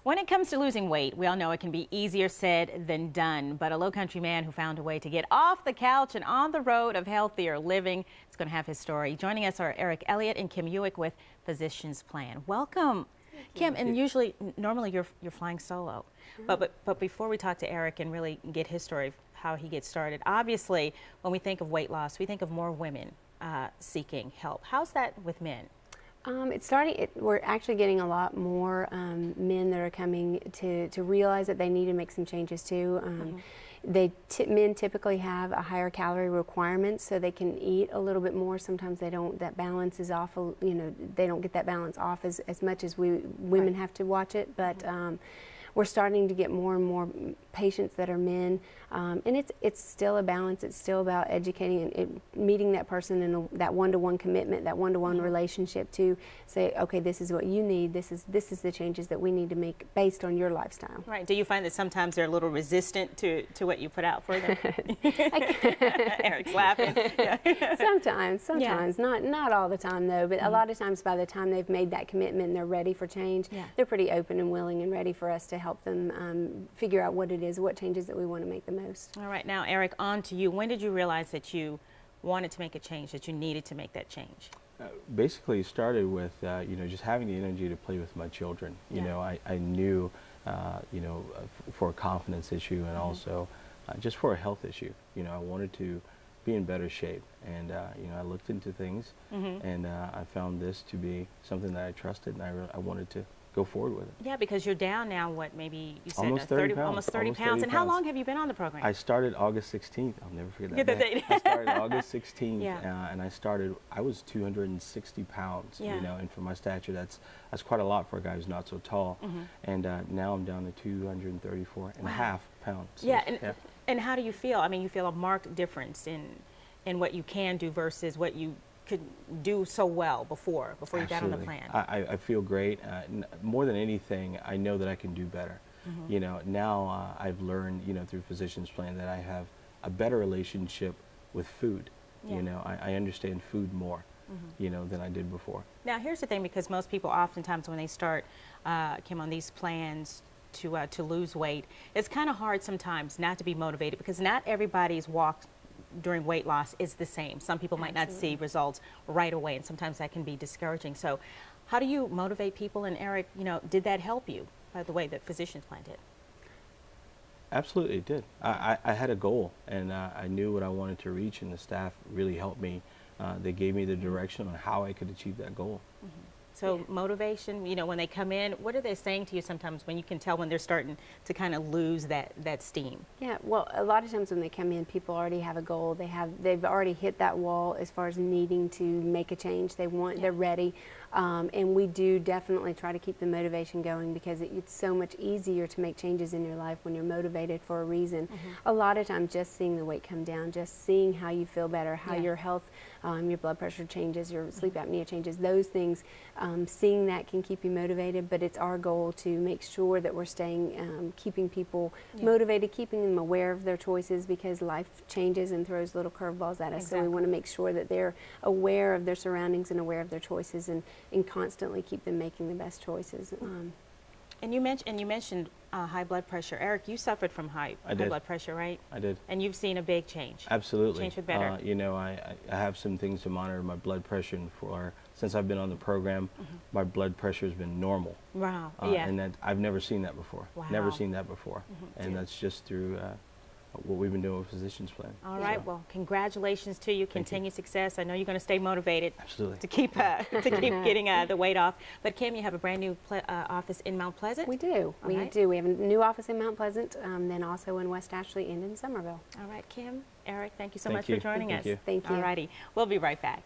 When it comes to losing weight, we all know it can be easier said than done, but a Low Country man who found a way to get off the couch and on the road of healthier living is going to have his story. Joining us are Eric Elliott and Kim Ewick with Physicians Plan. Welcome. Kim, and normally you're flying solo, but before we talk to Eric and really get his story of how he gets started, obviously when we think of weight loss, we think of more women seeking help. How's that with men? We're actually getting a lot more men that are coming to realize that they need to make some changes too. Men typically have a higher calorie requirement, so they can eat a little bit more. Sometimes they don't. That balance is off. You know, they don't get that balance off as much as we women have to watch it. But we're starting to get more and more patients that are men, and it's still a balance. It's still about educating and meeting that person in that one-to-one commitment, that one-to-one relationship to say, okay, this is what you need. This is the changes that we need to make based on your lifestyle. Right. Do you find that sometimes they're a little resistant to what you put out for them? Eric's laughing. Yeah. Sometimes, not all the time though. But a lot of times, by the time they've made that commitment and they're ready for change, they're pretty open and willing and ready for us to help them figure out what it is, what changes that we want to make the most. All right, now Eric, on to you. When did you realize that you wanted to make a change, that you needed to make that change? Basically, it started with you know, just having the energy to play with my children. You know, I knew you know, for a confidence issue and also just for a health issue. You know, I wanted to be in better shape, and you know, I looked into things, and I found this to be something that I trusted, and I wanted to go forward with it. Yeah, because you're down now, what, maybe you said almost 30 pounds. Almost 30 pounds. And how long have you been on the program? I started August 16th. I'll never forget that day. I started August 16th, and I was 260 pounds, you know, and for my stature, that's quite a lot for a guy who's not so tall. And now I'm down to 234 and a half pounds. So, and how do you feel? I mean, you feel a marked difference in what you can do versus what you could do so well before you got on the plan? I feel great. More than anything, I know that I can do better. You know, now I've learned, you know, through Physicians Plan that I have a better relationship with food. You know, I understand food more, you know, than I did before. Now, here's the thing, because most people oftentimes when they start, Kim, on these plans to lose weight, it's kind of hard sometimes not to be motivated, because not everybody's walk during weight loss is the same. Some people might not see results right away, and sometimes that can be discouraging. So how do you motivate people? And Eric, you know, did that help you by the way that Physicians Plan did? Absolutely, it did. I had a goal, and I knew what I wanted to reach, and the staff really helped me. They gave me the direction on how I could achieve that goal. So motivation, you know, when they come in, what are they saying to you sometimes when you can tell when they're starting to kind of lose that steam? Yeah, well, a lot of times when they come in, people already have a goal. They've already hit that wall as far as needing to make a change. They're ready. And we do definitely try to keep the motivation going, because it's so much easier to make changes in your life when you're motivated for a reason. A lot of times just seeing the weight come down, just seeing how you feel better, how your health, your blood pressure changes, your sleep apnea changes, those things, seeing that can keep you motivated. But it's our goal to make sure that we're staying, keeping people motivated, keeping them aware of their choices, because life changes and throws little curveballs at us. So we want to make sure that they're aware of their surroundings and aware of their choices, and constantly keep them making the best choices. And you mentioned high blood pressure. Eric, you suffered from high blood pressure, right? I did. And you've seen a big change. Absolutely. Change for better. You know, I have some things to monitor my blood pressure, and since I've been on the program, my blood pressure has been normal. Wow. And I've never seen that before. Wow. Never seen that before. And that's just through what we've been doing with Physicians Plan. All right, well, congratulations to you. Continued success. I know you're going to stay motivated. Absolutely. To keep getting the weight off. But Kim, you have a brand new office in Mount Pleasant? We do. We have a new office in Mount Pleasant, then also in West Ashley and in Somerville. All right, Kim, Eric, thank you so much for joining us. Thank you. All righty, we'll be right back.